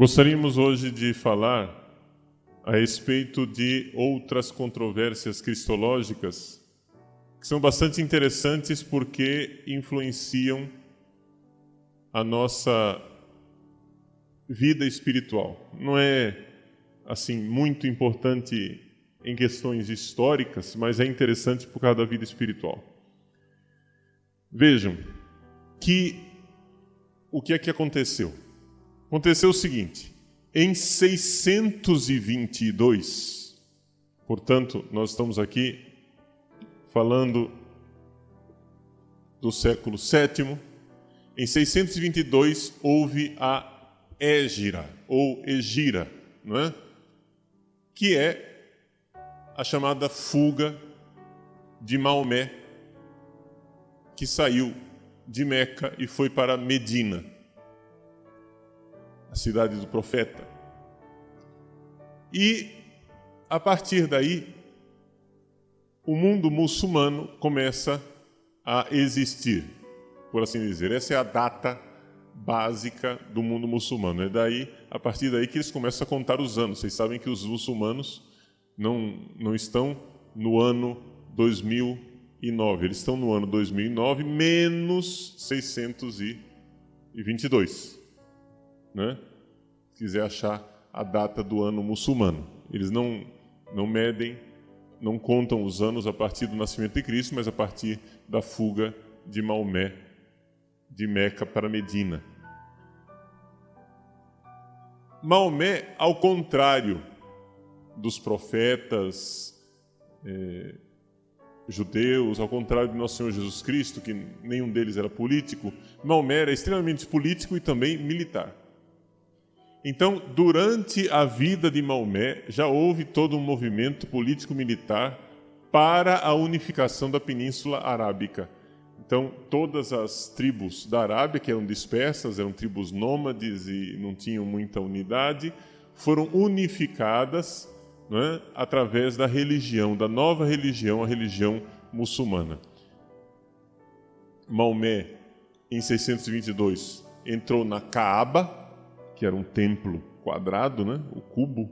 Gostaríamos hoje de falar a respeito de outras controvérsias cristológicas que são bastante interessantes porque influenciam a nossa vida espiritual. Não é assim muito importante em questões históricas, mas é interessante por causa da vida espiritual. Vejam que o que é que aconteceu? Aconteceu o seguinte: em 622, portanto, nós estamos aqui falando do século VII, em 622 houve a Égira, ou Egira, não é? Que é a chamada fuga de Maomé, que saiu de Meca e foi para Medina, a cidade do profeta. E, a partir daí, o mundo muçulmano começa a existir, por assim dizer. Essa é a data básica do mundo muçulmano. É daí, a partir daí que eles começam a contar os anos. Vocês sabem que os muçulmanos não estão no ano 2009. Eles estão no ano 2009 menos 622. Né? Se quiser achar a data do ano muçulmano. Eles não medem, não contam os anos a partir do nascimento de Cristo, mas a partir da fuga de Maomé, de Meca para Medina. Maomé, ao contrário dos profetas judeus, ao contrário de nosso Senhor Jesus Cristo, que nenhum deles era político, Maomé era extremamente político e também militar. Então, durante a vida de Maomé, já houve todo um movimento político-militar para a unificação da Península Arábica. Então, todas as tribos da Arábia, que eram dispersas, eram tribos nômades e não tinham muita unidade, foram unificadas, né, através da religião, da nova religião, a religião muçulmana. Maomé, em 622, entrou na Kaaba, que era um templo quadrado, né? O cubo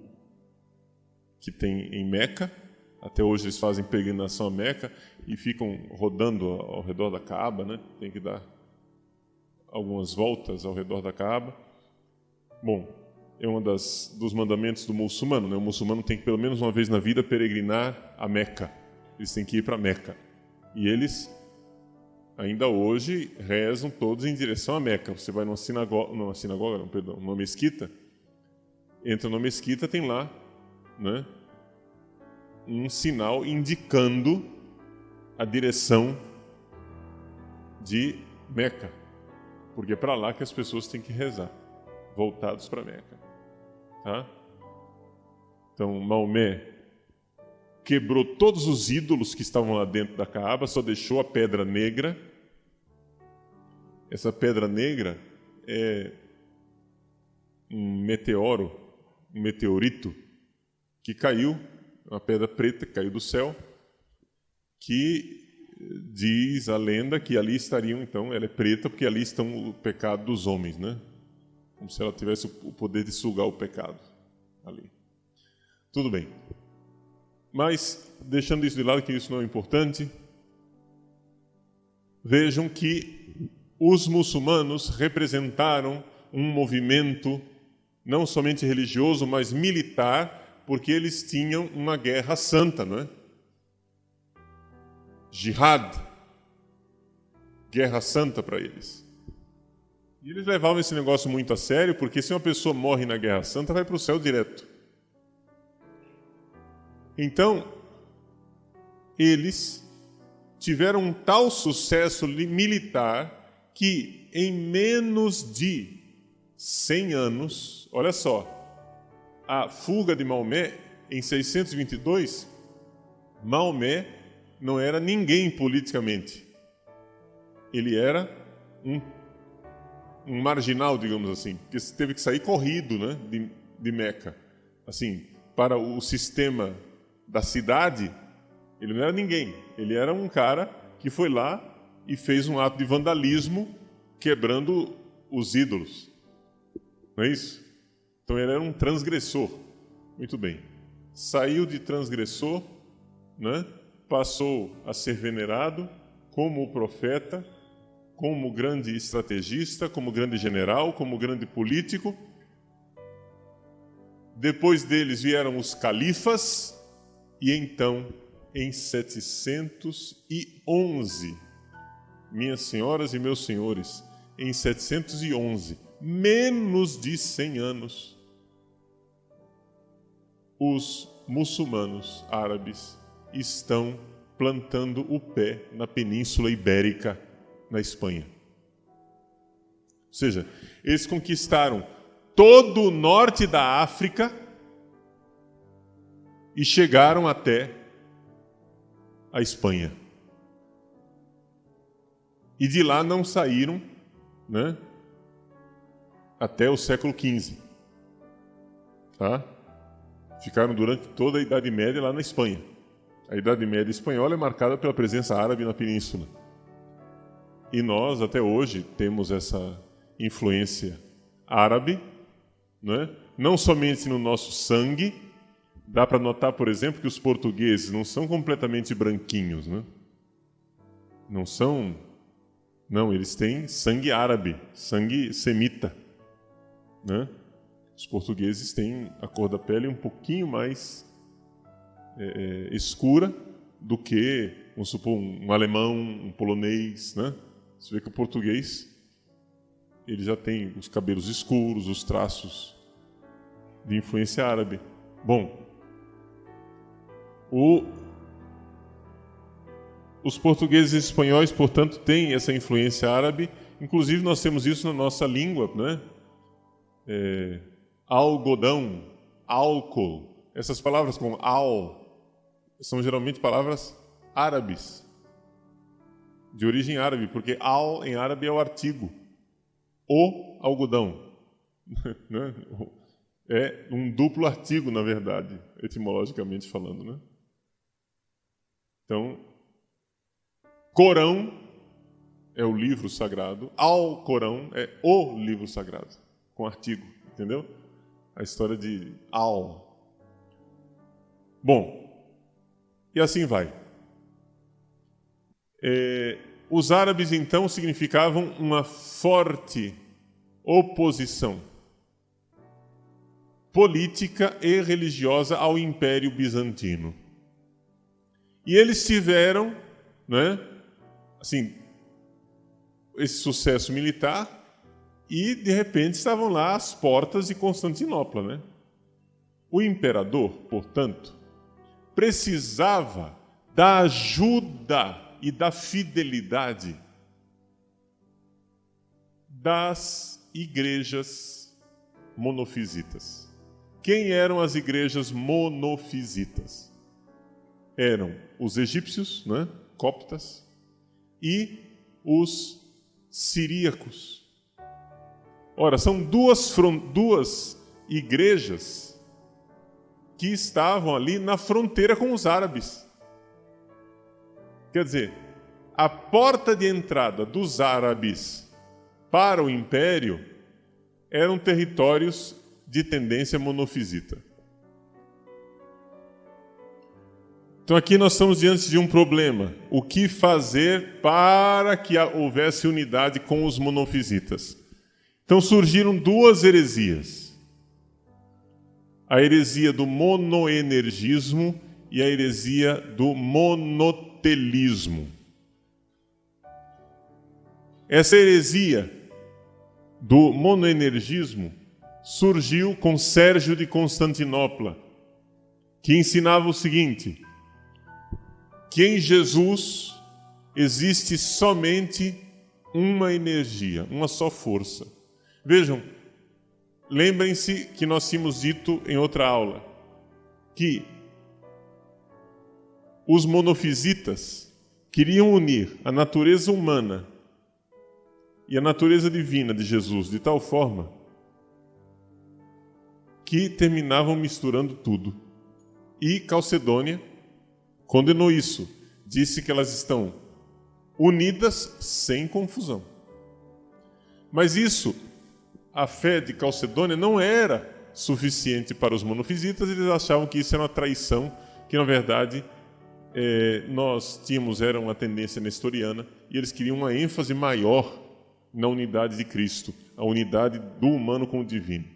que tem em Meca. Até hoje eles fazem peregrinação a Meca e ficam rodando ao redor da Kaaba, né? Tem que dar algumas voltas ao redor da Kaaba. Bom, é um dos mandamentos do muçulmano, né? O muçulmano tem que pelo menos uma vez na vida peregrinar a Meca. Eles têm que ir para Meca. E eles ainda hoje rezam todos em direção a Meca. Você vai numa mesquita, entra na mesquita, tem lá, né, um sinal indicando a direção de Meca, porque é para lá que as pessoas têm que rezar, voltados para Meca. Tá? Então, Maomé quebrou todos os ídolos que estavam lá dentro da Kaaba, só deixou a pedra negra. Essa pedra negra é um meteorito, que caiu, uma pedra preta que caiu do céu, que diz a lenda que ali estariam, então, ela é preta porque ali estão o pecado dos homens, né? Como se ela tivesse o poder de sugar o pecado ali. Tudo bem. Mas, deixando isso de lado, que isso não é importante, vejam que os muçulmanos representaram um movimento não somente religioso, mas militar, porque eles tinham uma guerra santa, não é? Jihad, guerra santa para eles. E eles levavam esse negócio muito a sério, porque se uma pessoa morre na guerra santa, vai para o céu direto. Então, eles tiveram um tal sucesso militar que em menos de 100 anos, olha só, a fuga de Maomé, em 622, Maomé não era ninguém politicamente. Ele era um marginal, digamos assim, que teve que sair corrido, né, de Meca. Assim, para o sistema da cidade, ele não era ninguém. Ele era um cara que foi lá e fez um ato de vandalismo quebrando os ídolos. Não é isso? Então ele era um transgressor. Muito bem. Saiu de transgressor, né? Passou a ser venerado como o profeta, como grande estrategista, como grande general, como grande político. Depois deles vieram os califas, e então, em 711, minhas senhoras e meus senhores, em 711, menos de 100 anos, os muçulmanos árabes estão plantando o pé na Península Ibérica, na Espanha. Ou seja, eles conquistaram todo o norte da África e chegaram até a Espanha. E de lá não saíram, né, até o século XV. Tá? Ficaram durante toda a Idade Média lá na Espanha. A Idade Média espanhola é marcada pela presença árabe na península. E nós, até hoje, temos essa influência árabe, né? Não somente no nosso sangue. Dá para notar, por exemplo, que os portugueses não são completamente branquinhos, né? Não são... Não, eles têm sangue árabe, sangue semita, né? Os portugueses têm a cor da pele um pouquinho mais escura do que, vamos supor, um alemão, um polonês, né? Você vê que o português ele já tem os cabelos escuros, os traços de influência árabe. Bom, os portugueses e espanhóis, portanto, têm essa influência árabe. Inclusive, nós temos isso na nossa língua, né? Algodão, álcool. Essas palavras como são geralmente palavras árabes, de origem árabe, porque al em árabe é o artigo. O algodão. Né? É um duplo artigo, na verdade, etimologicamente falando, né? Então, Corão é o livro sagrado, Alcorão é o livro sagrado, com artigo, entendeu? A história de Al. Bom, e assim vai. Os árabes, então, significavam uma forte oposição política e religiosa ao Império Bizantino. E eles tiveram, né, assim, esse sucesso militar e, de repente, estavam lá às portas de Constantinopla, né? O imperador, portanto, precisava da ajuda e da fidelidade das igrejas monofisitas. Quem eram as igrejas monofisitas? Eram os egípcios, né, coptas, e os siríacos. Ora, são duas igrejas que estavam ali na fronteira com os árabes. Quer dizer, a porta de entrada dos árabes para o império eram territórios de tendência monofisita. Então aqui nós estamos diante de um problema. O que fazer para que houvesse unidade com os monofisitas? Então surgiram duas heresias. A heresia do monoenergismo e a heresia do monotelismo. Essa heresia do monoenergismo surgiu com Sérgio de Constantinopla, que ensinava o seguinte: que em Jesus existe somente uma energia, uma só força. Vejam, lembrem-se que nós tínhamos dito em outra aula que os monofisitas queriam unir a natureza humana e a natureza divina de Jesus de tal forma que terminavam misturando tudo. E Calcedônia condenou isso. Disse que elas estão unidas sem confusão. Mas isso, a fé de Calcedônia não era suficiente para os monofisitas, eles achavam que isso era uma traição, que na verdade nós tínhamos, era uma tendência nestoriana, e eles queriam uma ênfase maior na unidade de Cristo, a unidade do humano com o divino.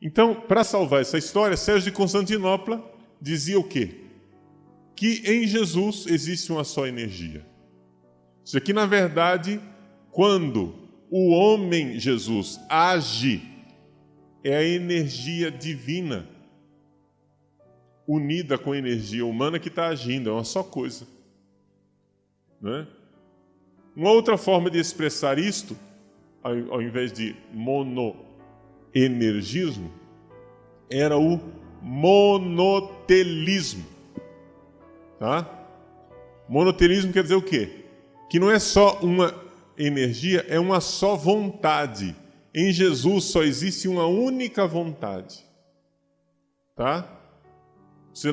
Então, para salvar essa história, Sérgio de Constantinopla dizia o quê? Que em Jesus existe uma só energia. Ou seja, que na verdade, quando o homem Jesus age, é a energia divina unida com a energia humana que está agindo, é uma só coisa. Não é? Uma outra forma de expressar isto, ao invés de monoenergismo, era o monotelismo. Tá? Monotelismo quer dizer o quê? Que não é só uma energia, é uma só vontade. Em Jesus só existe uma única vontade. Tá?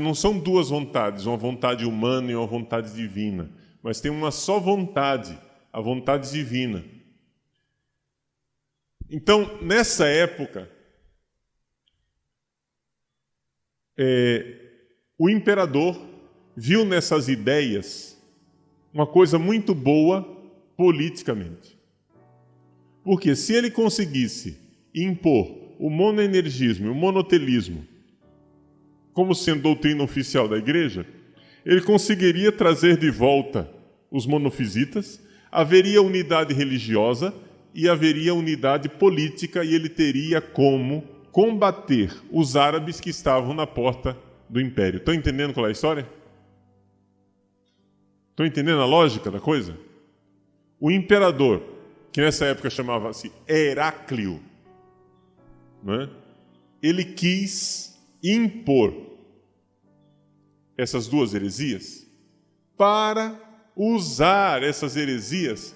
Não são duas vontades, uma vontade humana e uma vontade divina, mas tem uma só vontade, a vontade divina. Então, nessa época, o imperador viu nessas ideias uma coisa muito boa politicamente. Porque se ele conseguisse impor o monoenergismo e o monotelismo como sendo doutrina oficial da Igreja, ele conseguiria trazer de volta os monofisitas, haveria unidade religiosa e haveria unidade política, e ele teria como combater os árabes que estavam na porta do império. Estão entendendo qual é a história? Estão entendendo a lógica da coisa? O imperador, que nessa época chamava-se Heráclio, né? Ele quis impor essas duas heresias para usar essas heresias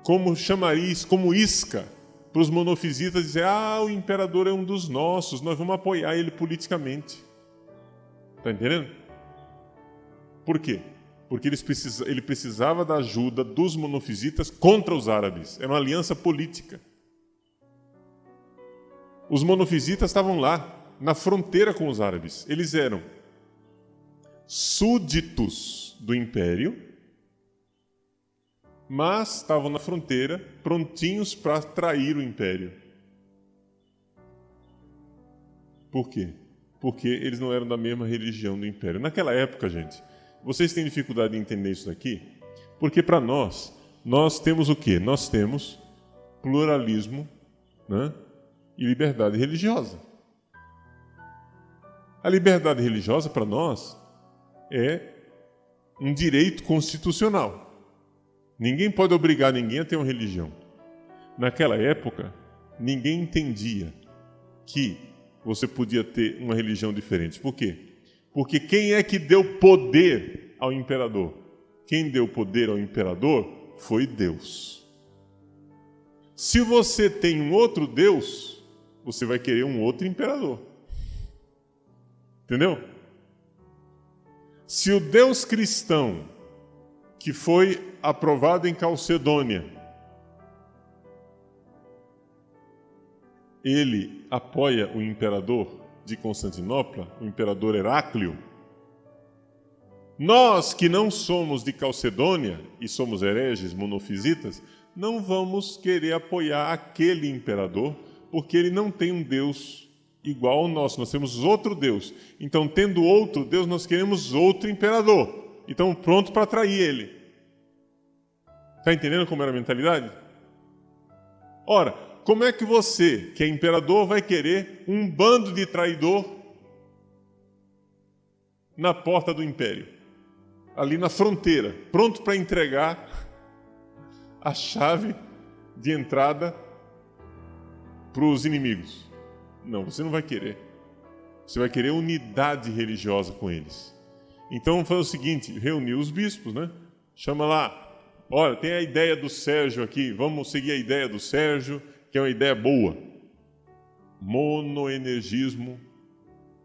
como chamariz, como isca para os monofisitas dizer: o imperador é um dos nossos, nós vamos apoiar ele politicamente. Está entendendo? Por quê? Porque ele precisava da ajuda dos monofisitas contra os árabes. Era uma aliança política. Os monofisitas estavam lá, na fronteira com os árabes. Eles eram súditos do império, mas estavam na fronteira, prontinhos para trair o império. Por quê? Porque eles não eram da mesma religião do império. Naquela época, gente, vocês têm dificuldade de entender isso daqui? Porque para nós temos o quê? Nós temos pluralismo, né, e liberdade religiosa. A liberdade religiosa, para nós, é um direito constitucional. Ninguém pode obrigar ninguém a ter uma religião. Naquela época, ninguém entendia que você podia ter uma religião diferente. Por quê? Porque quem é que deu poder ao imperador? Quem deu poder ao imperador foi Deus. Se você tem um outro Deus, você vai querer um outro imperador. Entendeu? Se o Deus cristão, que foi aprovado em Calcedônia, ele apoia o imperador de Constantinopla, o imperador Heráclio, nós que não somos de Calcedônia e somos hereges, monofisitas, não vamos querer apoiar aquele imperador, porque ele não tem um Deus igual ao nosso, nós temos outro Deus. Então, tendo outro Deus, nós queremos outro imperador. Então, pronto para trair ele. Está entendendo como era a mentalidade? Ora, como é que você, que é imperador, vai querer um bando de traidor na porta do império? Ali na fronteira, pronto para entregar a chave de entrada para os inimigos. Não, você não vai querer. Você vai querer unidade religiosa com eles. Então vamos fazer o seguinte, reunir os bispos, né? Chama lá. Olha, tem a ideia do Sérgio aqui, vamos seguir a ideia do Sérgio, que é uma ideia boa. Monoenergismo,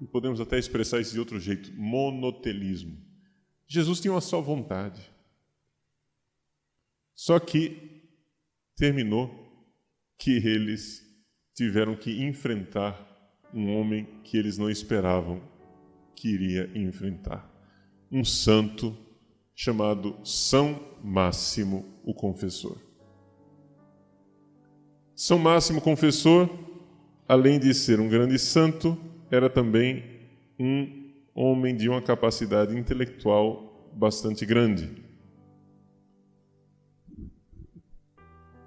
e podemos até expressar isso de outro jeito, monotelismo. Jesus tinha uma só vontade. Só que terminou que eles tiveram que enfrentar um homem que eles não esperavam que iria enfrentar. Um santo chamado São Máximo o Confessor. São Máximo Confessor, além de ser um grande santo, era também um homem de uma capacidade intelectual bastante grande.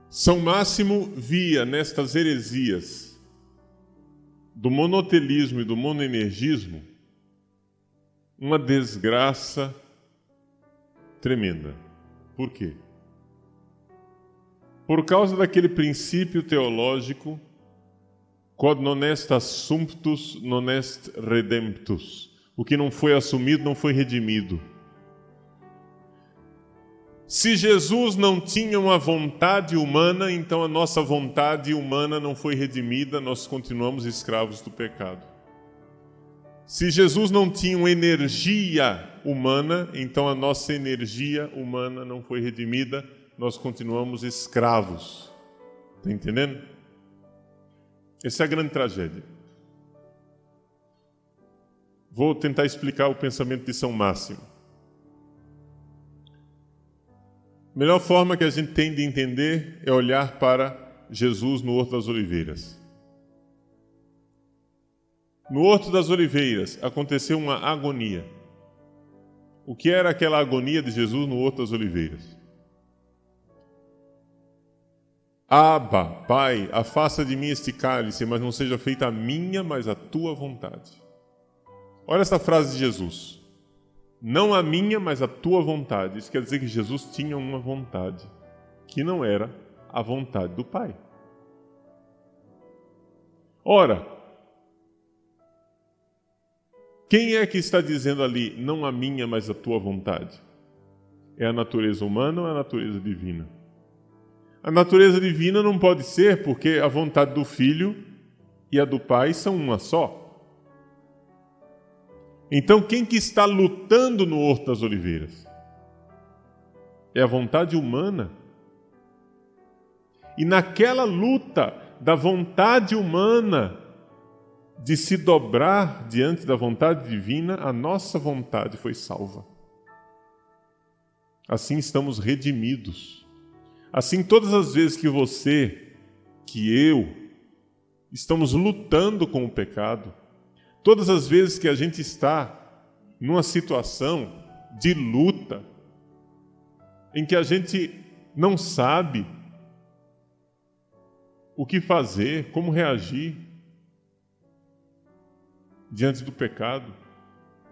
São Máximo via nestas heresias do monotelismo e do monoenergismo uma desgraça tremenda. Por quê? Por causa daquele princípio teológico quod non est assumptus, non est redemptus. O que não foi assumido não foi redimido. Se Jesus não tinha uma vontade humana, então a nossa vontade humana não foi redimida, nós continuamos escravos do pecado. Se Jesus não tinha uma energia humana, então a nossa energia humana não foi redimida, nós continuamos escravos. Está entendendo? Essa é a grande tragédia. Vou tentar explicar o pensamento de São Máximo. A melhor forma que a gente tem de entender é olhar para Jesus no Horto das Oliveiras. No Horto das Oliveiras aconteceu uma agonia. O que era aquela agonia de Jesus no Horto das Oliveiras? Abba, Pai, afasta de mim este cálice, mas não seja feita a minha, mas a tua vontade. Olha essa frase de Jesus. Não a minha, mas a tua vontade. Isso quer dizer que Jesus tinha uma vontade, que não era a vontade do Pai. Ora, quem é que está dizendo ali, não a minha, mas a tua vontade? É a natureza humana ou é a natureza divina? A natureza divina não pode ser, porque a vontade do Filho e a do Pai são uma só. Então, quem que está lutando no Horto das Oliveiras? É a vontade humana. E naquela luta da vontade humana de se dobrar diante da vontade divina, a nossa vontade foi salva. Assim estamos redimidos. Assim, todas as vezes que você, que eu, estamos lutando com o pecado, todas as vezes que a gente está numa situação de luta, em que a gente não sabe o que fazer, como reagir diante do pecado,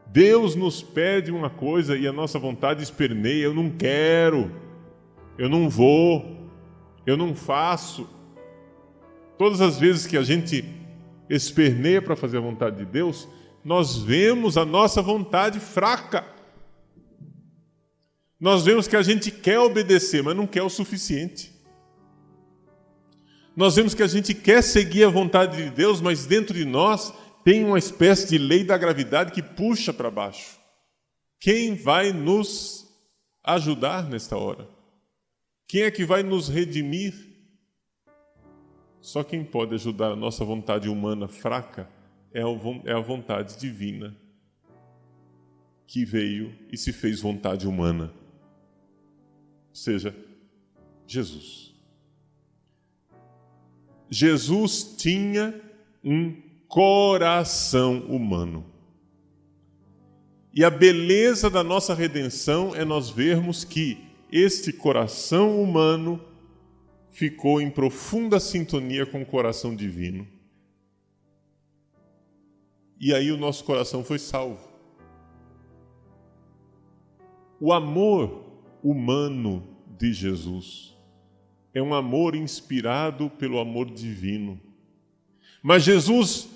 Deus nos pede uma coisa e a nossa vontade esperneia: eu não quero, eu não vou, eu não faço. Todas as vezes que a gente esperneia para fazer a vontade de Deus, nós vemos a nossa vontade fraca. Nós vemos que a gente quer obedecer, mas não quer o suficiente. Nós vemos que a gente quer seguir a vontade de Deus, mas dentro de nós tem uma espécie de lei da gravidade que puxa para baixo. Quem vai nos ajudar nesta hora? Quem é que vai nos redimir? Só quem pode ajudar a nossa vontade humana fraca é a vontade divina, que veio e se fez vontade humana. Ou seja, Jesus. Jesus tinha um coração humano. E a beleza da nossa redenção é nós vermos que este coração humano ficou em profunda sintonia com o coração divino. E aí o nosso coração foi salvo. O amor humano de Jesus é um amor inspirado pelo amor divino. Mas Jesus,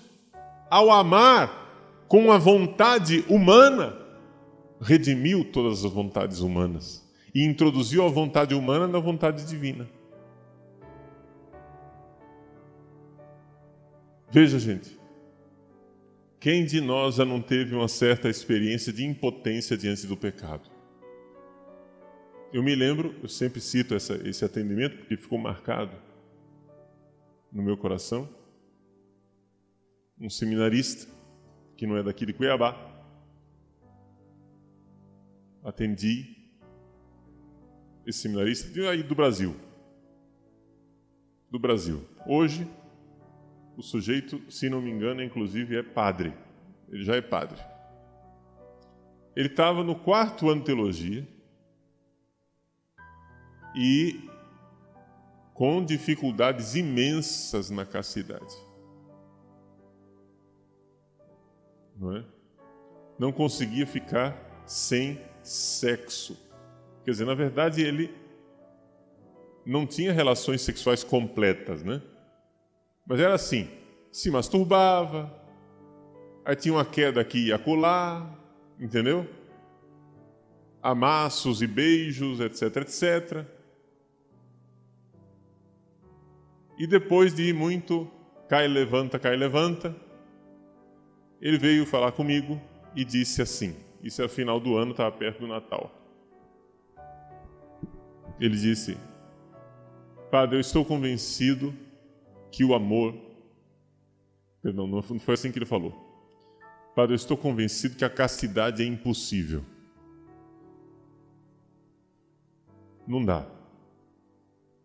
ao amar com a vontade humana, redimiu todas as vontades humanas e introduziu a vontade humana na vontade divina. Veja, gente, quem de nós já não teve uma certa experiência de impotência diante do pecado? Eu me lembro, eu sempre cito esse atendimento porque ficou marcado no meu coração. um seminarista, que não é daqui de Cuiabá. Atendi esse seminarista aí do Brasil. Do Brasil. Hoje, o sujeito, se não me engano, inclusive é padre. Ele já é padre. Ele estava no 4º ano de teologia e com dificuldades imensas na castidade. Não é? Não conseguia ficar sem sexo. Quer dizer, na verdade, ele não tinha relações sexuais completas, né? Mas era assim, se masturbava, aí tinha uma queda aqui e acolá, entendeu? Amassos e beijos, etc, etc. E depois de muito cai, levanta, ele veio falar comigo e disse assim, isso é o final do ano, estava perto do Natal. Ele disse, Padre, eu estou convencido que o amor... Perdão, não foi assim que ele falou. Padre, eu estou convencido que a castidade é impossível. Não dá.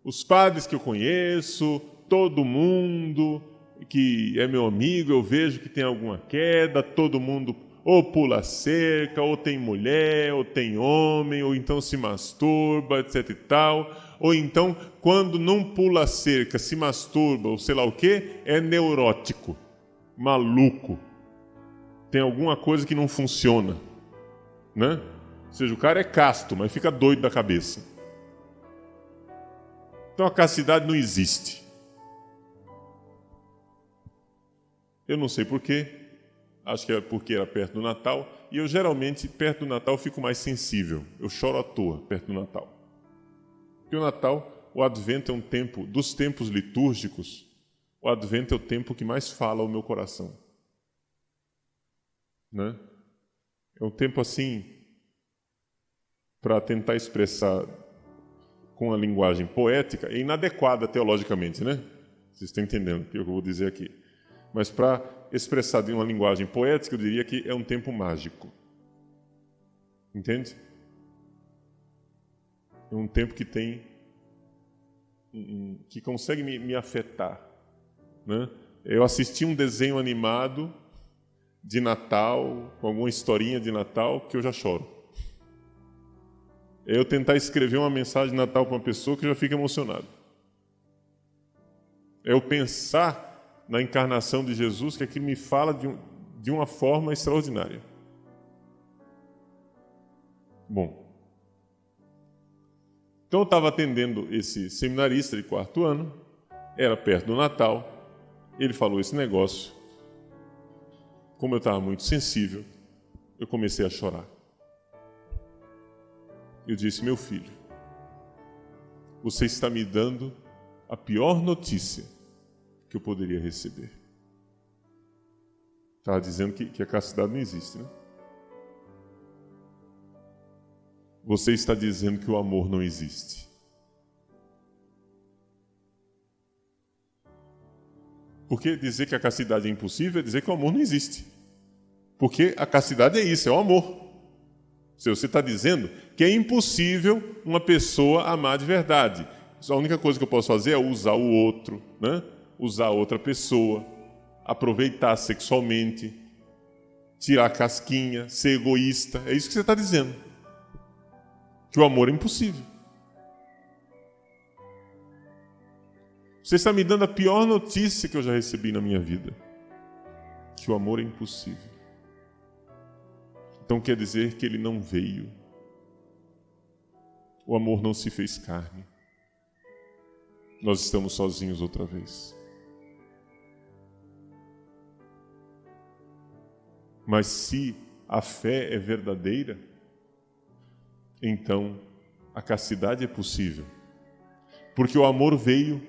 Os padres que eu conheço, todo mundo que é meu amigo, eu vejo que tem alguma queda, todo mundo ou pula cerca, ou tem mulher, ou tem homem, ou então se masturba, etc e tal. Ou então, quando não pula cerca, se masturba, ou sei lá o quê, é neurótico, maluco. Tem alguma coisa que não funciona, né? Ou seja, o cara é casto, mas fica doido da cabeça. Então a castidade não existe. Eu não sei porquê, acho que é porque era perto do Natal, e eu geralmente, perto do Natal, fico mais sensível. Eu choro à toa perto do Natal. Porque o Natal, o Advento é um tempo, dos tempos litúrgicos, o Advento é o tempo que mais fala ao meu coração. Né? É um tempo assim, para tentar expressar com a linguagem poética, é inadequada teologicamente, né? Vocês estão entendendo o que eu vou dizer aqui. Mas para expressar de uma linguagem poética, eu diria que é um tempo mágico. Entende? É um tempo que tem... que consegue me afetar. Né? Eu assisti um desenho animado de Natal, com alguma historinha de Natal, que eu já choro. É eu tentar escrever uma mensagem de Natal para uma pessoa que eu já fico emocionado. É eu pensar na encarnação de Jesus, que aquilo me fala de uma forma extraordinária. Bom, então eu estava atendendo esse seminarista de 4º ano, era perto do Natal, ele falou esse negócio. Como eu estava muito sensível, eu comecei a chorar. Eu disse, meu filho, você está me dando a pior notícia que eu poderia receber. Estava dizendo que a castidade não existe, né? Você está dizendo que o amor não existe. Porque dizer que a castidade é impossível é dizer que o amor não existe. Porque a castidade é isso, é o amor. Se você está dizendo que é impossível uma pessoa amar de verdade. A única coisa que eu posso fazer é usar o outro, né? Usar outra pessoa, aproveitar sexualmente, tirar a casquinha, ser egoísta. É isso que você está dizendo. Que o amor é impossível. Você está me dando a pior notícia que eu já recebi na minha vida. Que o amor é impossível. Então quer dizer que ele não veio. O amor não se fez carne. Nós estamos sozinhos outra vez. Mas se a fé é verdadeira, então a castidade é possível. Porque o amor veio.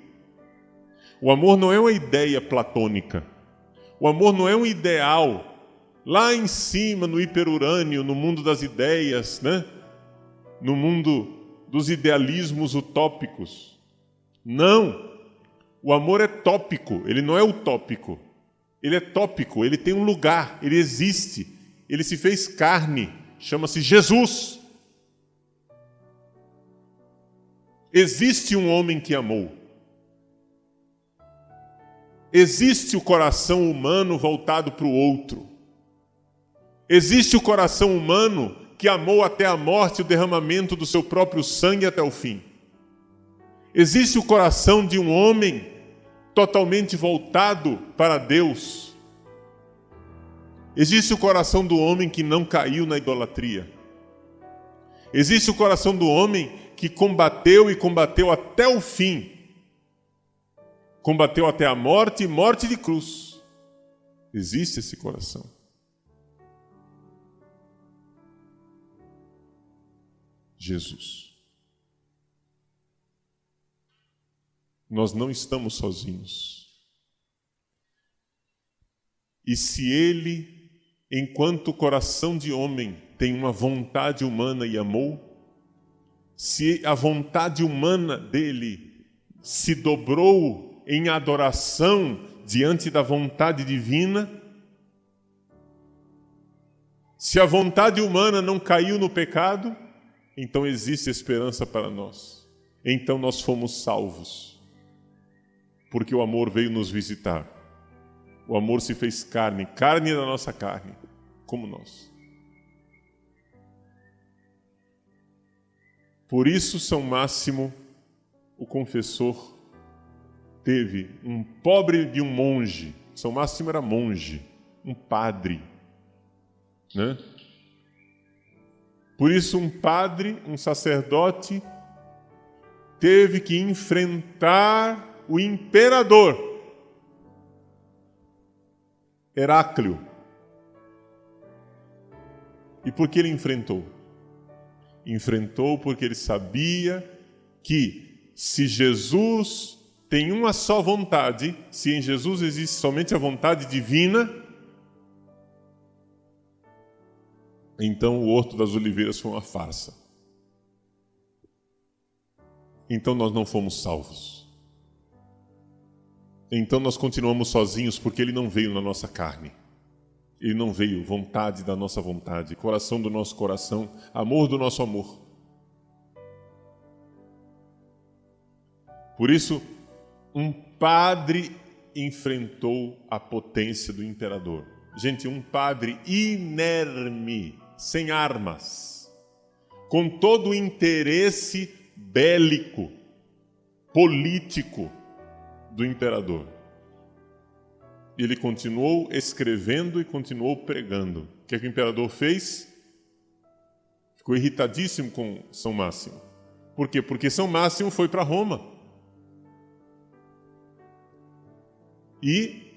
O amor não é uma ideia platônica. O amor não é um ideal lá em cima, no hiperurânio, no mundo das ideias, né? No mundo dos idealismos utópicos. Não! O amor é tópico, ele não é utópico. Ele é tópico, ele tem um lugar, ele existe, ele se fez carne, chama-se Jesus. Existe um homem que amou. Existe o coração humano voltado para o outro. Existe o coração humano que amou até a morte o derramamento do seu próprio sangue até o fim. Existe o coração de um homem totalmente voltado para Deus. Existe o coração do homem que não caiu na idolatria. Existe o coração do homem que combateu e combateu até o fim. Combateu até a morte e morte de cruz. Existe esse coração. Jesus. Nós não estamos sozinhos. E se ele, enquanto coração de homem, tem uma vontade humana e amou, se a vontade humana dele se dobrou em adoração diante da vontade divina, se a vontade humana não caiu no pecado, então existe esperança para nós. Então nós fomos salvos, porque o amor veio nos visitar. O amor se fez carne, carne da nossa carne, como nós. Por isso, São Máximo, o confessor, teve um pobre de um monge. São Máximo era monge, um padre, né? Por isso, um padre, um sacerdote, teve que enfrentar o imperador Heráclio. E por que ele enfrentou? Enfrentou porque ele sabia que se Jesus tem uma só vontade, se em Jesus existe somente a vontade divina, então o Horto das Oliveiras foi uma farsa. Então nós não fomos salvos. Então nós continuamos sozinhos porque ele não veio na nossa carne. Ele não veio, vontade da nossa vontade, coração do nosso coração, amor do nosso amor. Por isso, um padre enfrentou a potência do imperador. Gente, um padre inerme, sem armas, com todo o interesse bélico, político do imperador. E ele continuou escrevendo e continuou pregando. O que é que o imperador fez? Ficou irritadíssimo com São Máximo. Por quê? Porque São Máximo foi para Roma. E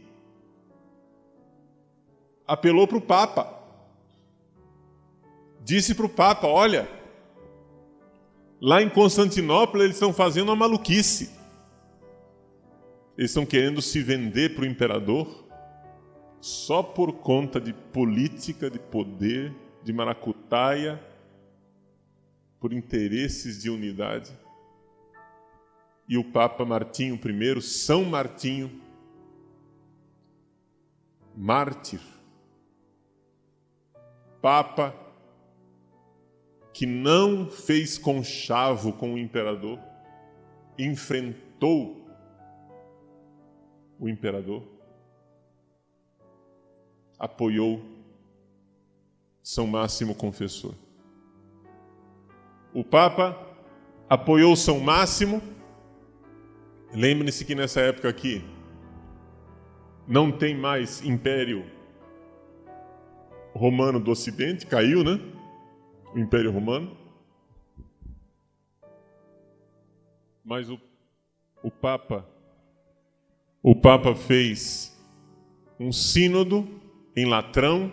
apelou para o Papa. Disse para o Papa, olha, lá em Constantinopla eles estão fazendo uma maluquice. Eles estão querendo se vender para o imperador só por conta de política, de poder, de maracutaia, por interesses de unidade. E o Papa Martinho I, São Martinho, mártir, Papa que não fez conchavo com o imperador, enfrentou o imperador, apoiou São Máximo Confessor. O Papa apoiou São Máximo. Lembre-se que nessa época aqui não tem mais Império Romano do Ocidente, caiu, né? O Império Romano. Mas o Papa fez um sínodo em Latrão,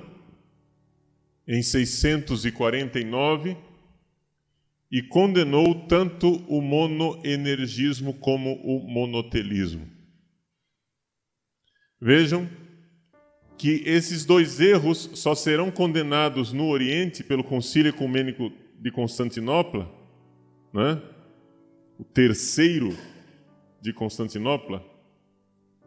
em 649, e condenou tanto o monoenergismo como o monotelismo. Vejam que esses dois erros só serão condenados no Oriente pelo Concílio Ecumênico de Constantinopla, né? O terceiro de Constantinopla,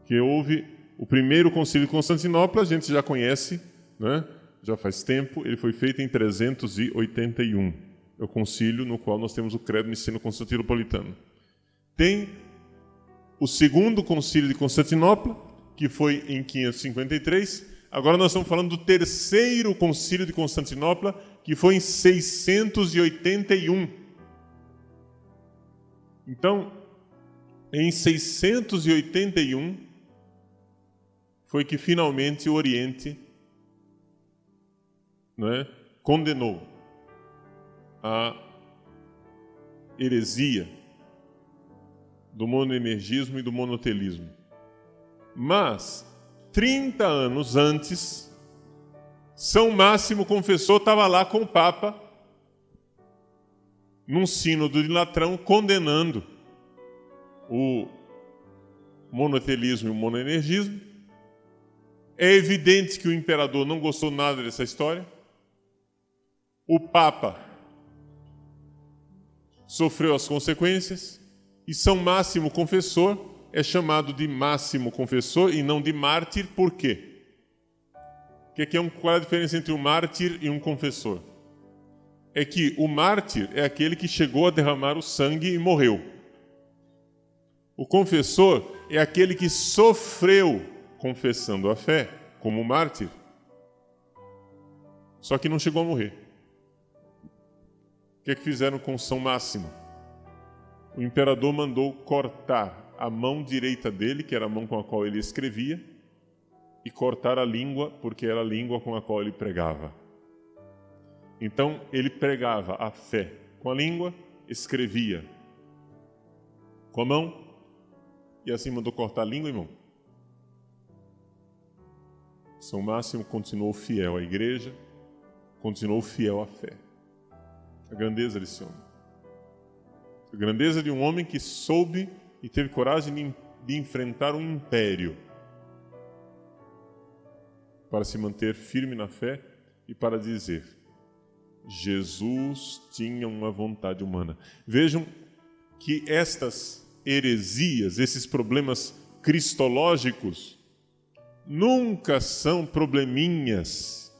que houve o primeiro concílio de Constantinopla, a gente já conhece, né? Já faz tempo, ele foi feito em 381. É o concílio no qual nós temos o credo niceno-constantinopolitano. Tem o segundo concílio de Constantinopla, que foi em 553. Agora nós estamos falando do terceiro concílio de Constantinopla, que foi em 681. Então, em 681, foi que finalmente o Oriente, né, condenou a heresia do monoenergismo e do monotelismo. Mas, 30 anos antes, São Máximo Confessor estava lá com o Papa, num sínodo de Latrão, condenando o monotelismo e o monoenergismo. É evidente que o imperador não gostou nada dessa história. O Papa sofreu as consequências. E São Máximo Confessor é chamado de Máximo Confessor e não de mártir. Por quê? Qual é a diferença entre um mártir e um confessor? É que o mártir é aquele que chegou a derramar o sangue e morreu. O confessor é aquele que sofreu confessando a fé, como mártir, só que não chegou a morrer. O que fizeram com São Máximo? O imperador mandou cortar a mão direita dele, que era a mão com a qual ele escrevia, e cortar a língua, porque era a língua com a qual ele pregava. Então, ele pregava a fé com a língua, escrevia com a mão, e assim mandou cortar a língua e mão. São Máximo continuou fiel à igreja, continuou fiel à fé. A grandeza desse homem. A grandeza de um homem que soube e teve coragem de enfrentar um império para se manter firme na fé e para dizer: Jesus tinha uma vontade humana. Vejam que estas heresias, esses problemas cristológicos, nunca são probleminhas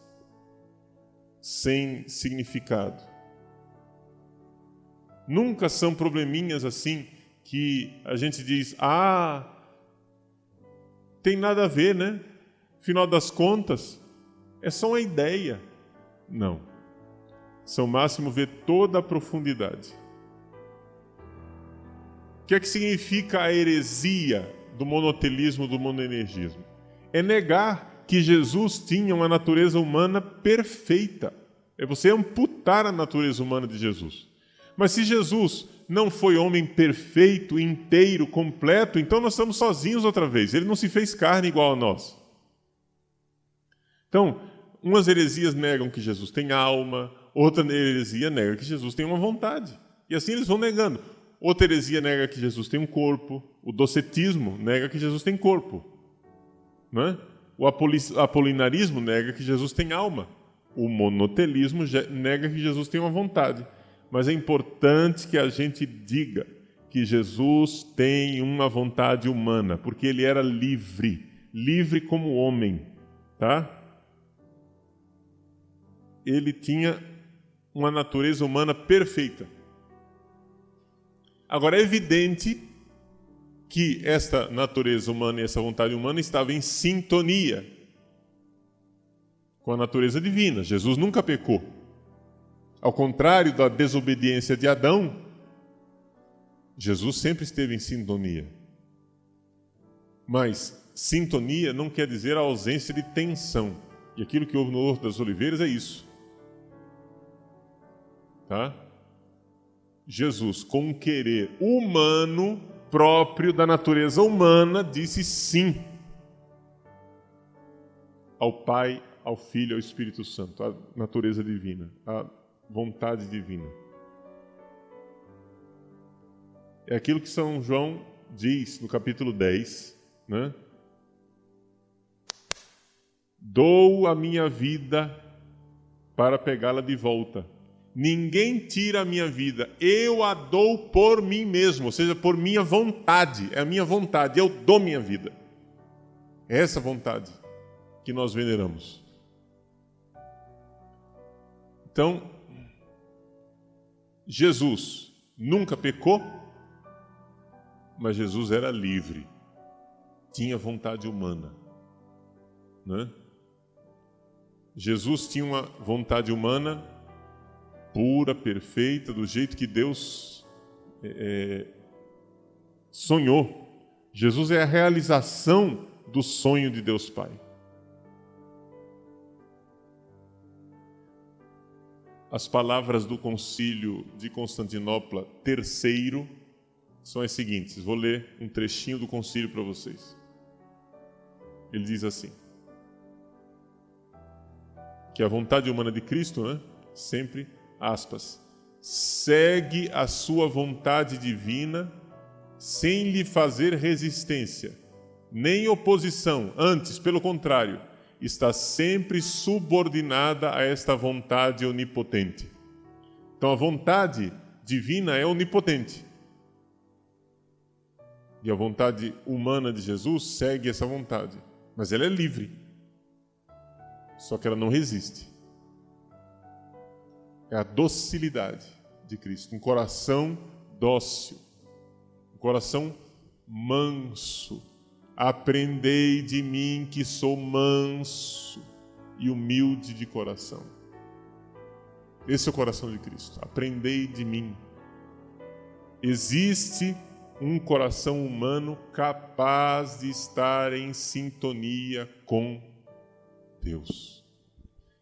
sem significado. Nunca são probleminhas assim que a gente diz: tem nada a ver, né? Final das contas, é só uma ideia. Não. São Máximo vê toda a profundidade. O que é que significa a heresia do monotelismo, do monoenergismo? É negar que Jesus tinha uma natureza humana perfeita. É você amputar a natureza humana de Jesus. Mas se Jesus não foi homem perfeito, inteiro, completo, então nós estamos sozinhos outra vez. Ele não se fez carne igual a nós. Então, umas heresias negam que Jesus tem alma, outra heresia nega que Jesus tem uma vontade. E assim eles vão negando. Outra heresia nega que Jesus tem um corpo. O docetismo nega que Jesus tem corpo. Não é? O apolinarismo nega que Jesus tem alma. O monotelismo nega que Jesus tem uma vontade. Mas é importante que a gente diga que Jesus tem uma vontade humana, porque ele era livre, livre como homem, tá? Ele tinha uma natureza humana perfeita. Agora, é evidente que esta natureza humana e essa vontade humana estavam em sintonia com a natureza divina. Jesus nunca pecou. Ao contrário da desobediência de Adão, Jesus sempre esteve em sintonia. Mas sintonia não quer dizer a ausência de tensão. E aquilo que houve no Horto das Oliveiras é isso. Tá? Jesus, com um querer humano próprio da natureza humana, disse sim ao Pai, ao Filho e ao Espírito Santo, à natureza divina, à vontade divina. É aquilo que São João diz no capítulo 10, né? Dou a minha vida para pegá-la de volta. Ninguém tira a minha vida, eu a dou por mim mesmo, ou seja, por minha vontade. É a minha vontade, eu dou minha vida. É essa vontade que nós veneramos. Então, Jesus nunca pecou, mas Jesus era livre, tinha vontade humana, né? Jesus tinha uma vontade humana pura, perfeita, do jeito que Deus sonhou. Jesus é a realização do sonho de Deus Pai. As palavras do Concílio de Constantinopla III são as seguintes. Vou ler um trechinho do concílio para vocês. Ele diz assim: que a vontade humana de Cristo, né, sempre, aspas, segue a sua vontade divina sem lhe fazer resistência, nem oposição, antes, pelo contrário, está sempre subordinada a esta vontade onipotente. Então, a vontade divina é onipotente. E a vontade humana de Jesus segue essa vontade. Mas ela é livre. Só que ela não resiste. É a docilidade de Cristo. Um coração dócil. Um coração manso. Aprendei de mim que sou manso e humilde de coração. Esse é o coração de Cristo. Aprendei de mim. Existe um coração humano capaz de estar em sintonia com Deus.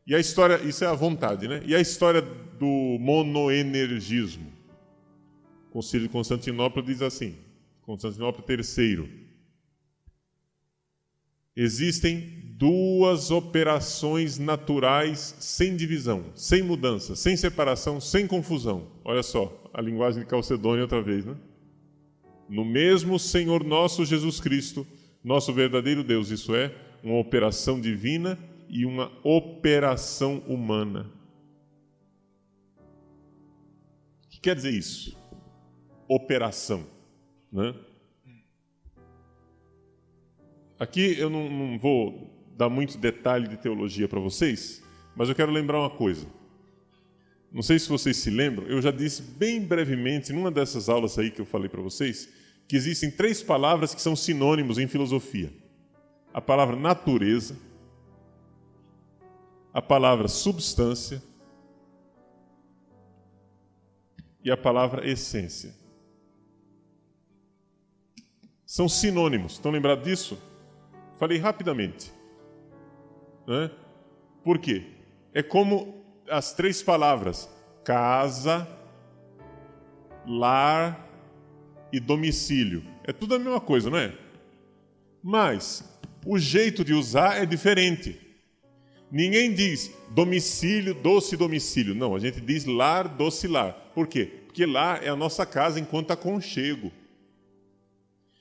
E a história, isso é a vontade, né? E a história do monoenergismo. O Concílio de Constantinopla diz assim, Constantinopla III. Existem duas operações naturais sem divisão, sem mudança, sem separação, sem confusão. Olha só, a linguagem de Calcedônia outra vez, né? No mesmo Senhor nosso Jesus Cristo, nosso verdadeiro Deus, isso é, uma operação divina e uma operação humana. O que quer dizer isso? Operação, né? Aqui eu não vou dar muito detalhe de teologia para vocês, mas eu quero lembrar uma coisa. Não sei se vocês se lembram, eu já disse bem brevemente, numa dessas aulas aí que eu falei para vocês, que existem 3 palavras que são sinônimos em filosofia. A palavra natureza, a palavra substância e a palavra essência. São sinônimos. Estão lembrados disso? Falei rapidamente. Né? Por quê? É como as 3 palavras casa, lar e domicílio. É tudo a mesma coisa, não é? Mas o jeito de usar é diferente. Ninguém diz domicílio, doce domicílio. Não, a gente diz lar, doce lar. Por quê? Porque lar é a nossa casa enquanto aconchego.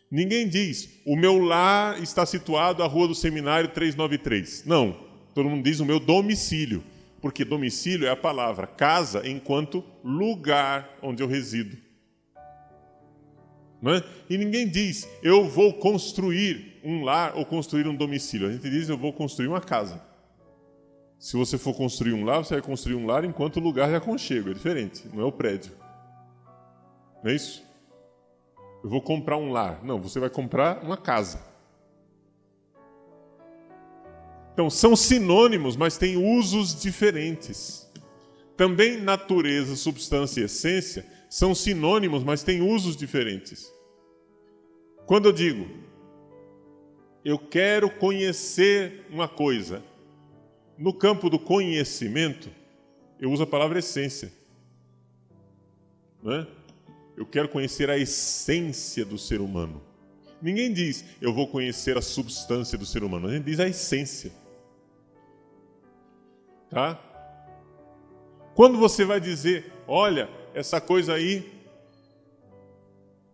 Ninguém diz, o meu lar está situado à Rua do Seminário 393. Não, todo mundo diz o meu domicílio, porque domicílio é a palavra casa enquanto lugar onde eu resido. Não é? E ninguém diz, eu vou construir um lar ou construir um domicílio. A gente diz, eu vou construir uma casa. Se você for construir um lar, você vai construir um lar enquanto lugar de aconchego. É diferente, não é o prédio. Não é isso? Eu vou comprar um lar. Não, você vai comprar uma casa. Então, são sinônimos, mas têm usos diferentes. Também natureza, substância e essência são sinônimos, mas têm usos diferentes. Quando eu digo, eu quero conhecer uma coisa, no campo do conhecimento, eu uso a palavra essência. Não é? Eu quero conhecer a essência do ser humano. Ninguém diz, eu vou conhecer a substância do ser humano. A gente diz a essência. Tá? Quando você vai dizer, olha, essa coisa aí,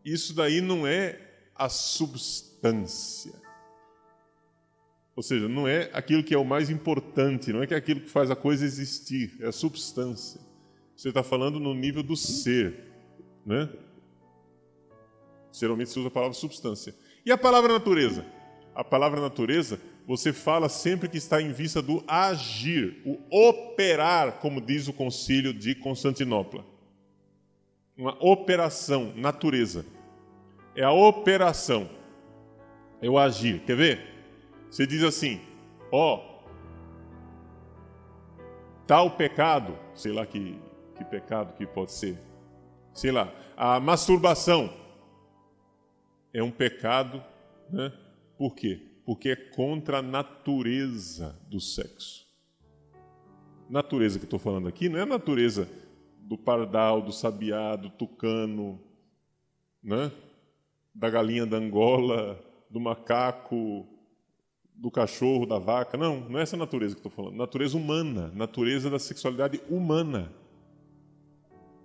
isso daí não é a substância. Ou seja, não é aquilo que é o mais importante, não é aquilo que faz a coisa existir, é a substância. Você está falando no nível do ser. Né? Geralmente se usa a palavra substância. E a palavra natureza? a palavra natureza, você fala sempre que está em vista do agir, o operar, como diz o Concílio de Constantinopla. Uma operação, natureza. É a operação, é o agir. Quer ver? Você diz assim, tal pecado, sei lá que pecado que pode ser, sei lá, a masturbação é um pecado, né? Por quê? Porque é contra a natureza do sexo. Natureza que eu estou falando aqui não é a natureza do pardal, do sabiá, do tucano, né? Da galinha da Angola, do macaco, do cachorro, da vaca. Não é essa natureza que eu estou falando. Natureza humana, natureza da sexualidade humana.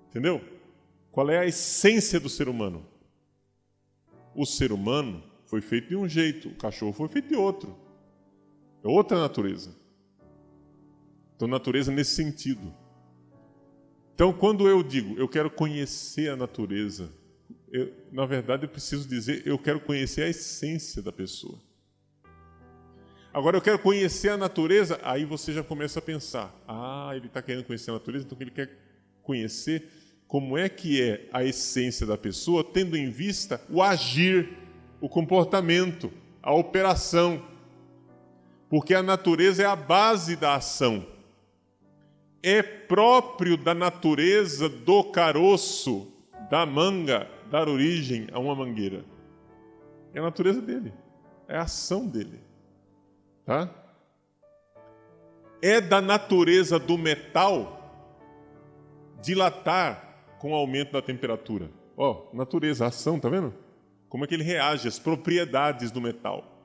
Entendeu? Qual é a essência do ser humano? O ser humano foi feito de um jeito, o cachorro foi feito de outro. É outra natureza. Então, natureza nesse sentido. Então, quando eu digo, eu quero conhecer a natureza, na verdade, eu preciso dizer, eu quero conhecer a essência da pessoa. Agora, eu quero conhecer a natureza, aí você já começa a pensar, ele está querendo conhecer a natureza, então ele quer conhecer como é que é a essência da pessoa, tendo em vista o agir, o comportamento, a operação. Porque a natureza é a base da ação. É próprio da natureza do caroço, da manga, dar origem a uma mangueira. É a natureza dele, é a ação dele. Tá? É da natureza do metal dilatar com o aumento da temperatura. Natureza, ação, tá vendo? Como é que ele reage, as propriedades do metal.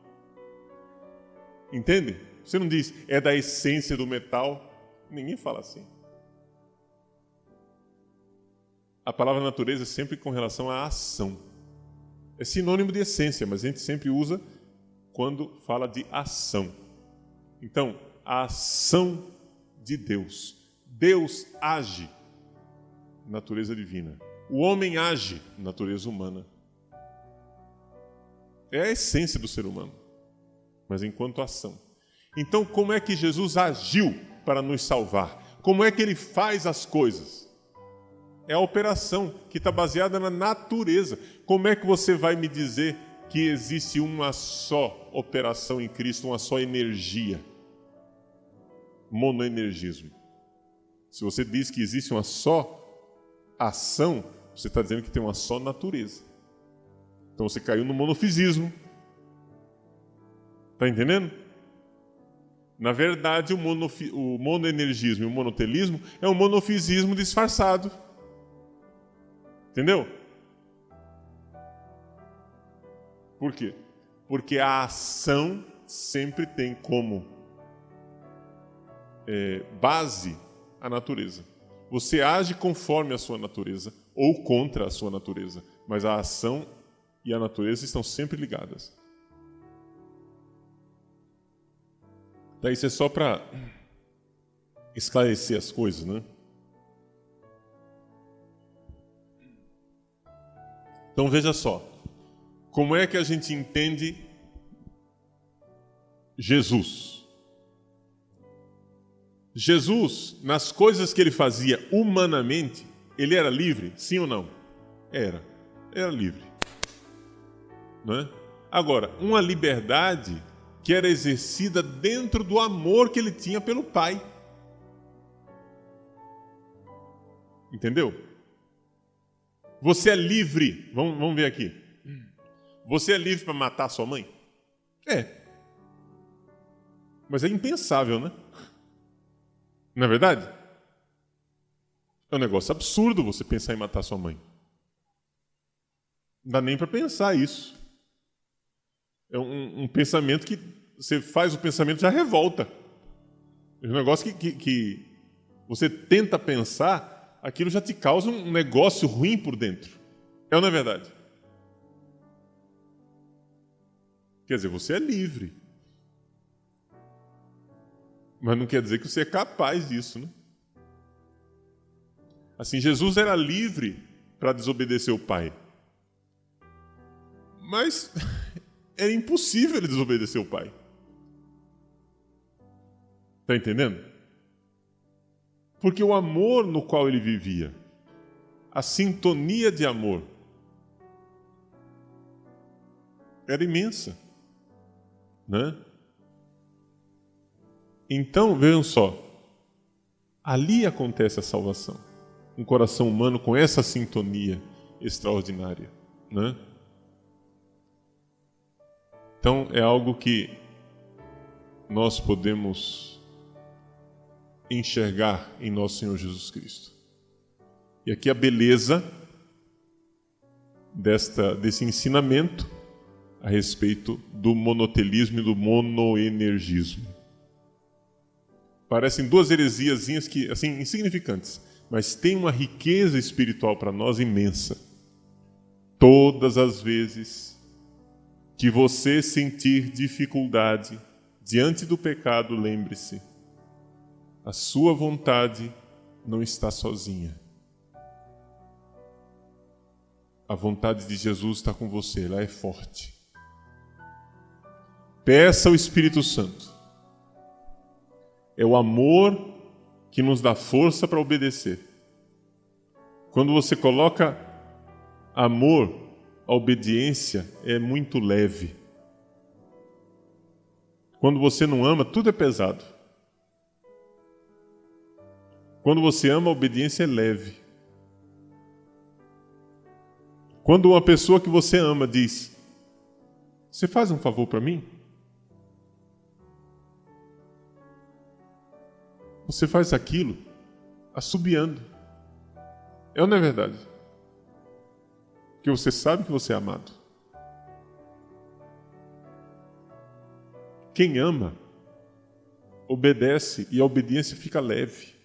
Entende? Você não diz, é da essência do metal. Ninguém fala assim. A palavra natureza é sempre com relação à ação. É sinônimo de essência, mas a gente sempre usa quando fala de ação. Então, a ação de Deus. Deus age, natureza divina. O homem age, natureza humana. É a essência do ser humano, mas enquanto ação. Então, como é que Jesus agiu para nos salvar? Como é que ele faz as coisas? É a operação que está baseada na natureza. Como é que você vai me dizer que existe uma só operação em Cristo, uma só energia? Monoenergismo. Se você diz que existe uma só ação, você está dizendo que tem uma só natureza. Então você caiu no monofisismo. Está entendendo? Na verdade, o monoenergismo e o monotelismo é um monofisismo disfarçado. Entendeu? Por quê? Porque a ação sempre tem como base a natureza. Você age conforme a sua natureza ou contra a sua natureza, mas a ação e a natureza estão sempre ligadas. Daí isso é só para esclarecer as coisas, né? Então veja só, como é que a gente entende Jesus? Jesus, nas coisas que ele fazia humanamente, ele era livre? Sim ou não? Era livre. Não é? Agora, uma liberdade que era exercida dentro do amor que ele tinha pelo Pai. Entendeu? Você é livre. Vamos ver aqui. Você é livre para matar sua mãe? É. Mas é impensável, né? Não é verdade? É um negócio absurdo você pensar em matar sua mãe. Não dá nem para pensar isso. É um pensamento que você faz o pensamento já revolta. É um negócio que você tenta pensar, aquilo já te causa um negócio ruim por dentro. É ou não é verdade? Quer dizer, você é livre. Mas não quer dizer que você é capaz disso, né? Assim, Jesus era livre para desobedecer o Pai. Mas era impossível ele desobedecer o pai. Está entendendo? Porque o amor no qual ele vivia, a sintonia de amor, era imensa, né? Então, vejam só, ali acontece a salvação. Um coração humano com essa sintonia extraordinária, né? Então, é algo que nós podemos enxergar em nosso Senhor Jesus Cristo. E aqui a beleza desse ensinamento a respeito do monotelismo e do monoenergismo. Parecem duas heresiazinhas que, assim, insignificantes, mas tem uma riqueza espiritual para nós imensa. Todas as vezes que você sentir dificuldade diante do pecado, lembre-se, a sua vontade não está sozinha. A vontade de Jesus está com você, ela é forte. Peça ao Espírito Santo. É o amor que nos dá força para obedecer. Quando você coloca amor, a obediência é muito leve. Quando você não ama, tudo é pesado. Quando você ama, a obediência é leve. Quando uma pessoa que você ama diz: "Você faz um favor para mim?" Você faz aquilo assobiando. É ou não é verdade? Porque você sabe que você é amado. Quem ama, obedece e a obediência fica leve.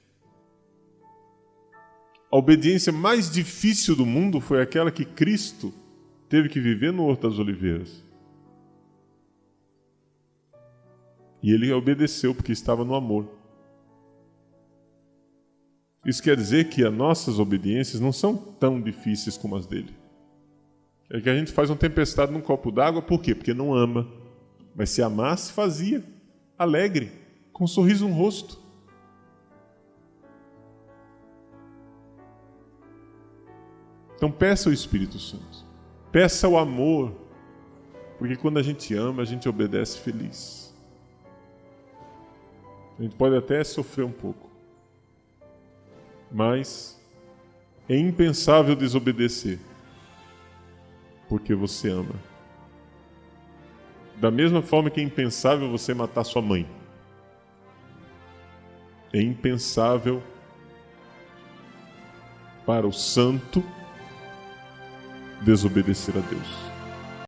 A obediência mais difícil do mundo foi aquela que Cristo teve que viver no Horto das Oliveiras. E ele obedeceu porque estava no amor. Isso quer dizer que as nossas obediências não são tão difíceis como as dele. É que a gente faz uma tempestade num copo d'água, por quê? Porque não ama. Mas se amasse, fazia, alegre, com um sorriso no rosto. Então peça ao Espírito Santo. Peça o amor. Porque quando a gente ama, a gente obedece feliz. A gente pode até sofrer um pouco. Mas é impensável desobedecer. Porque você ama. Da mesma forma que é impensável você matar sua mãe. É impensável para o santo desobedecer a Deus.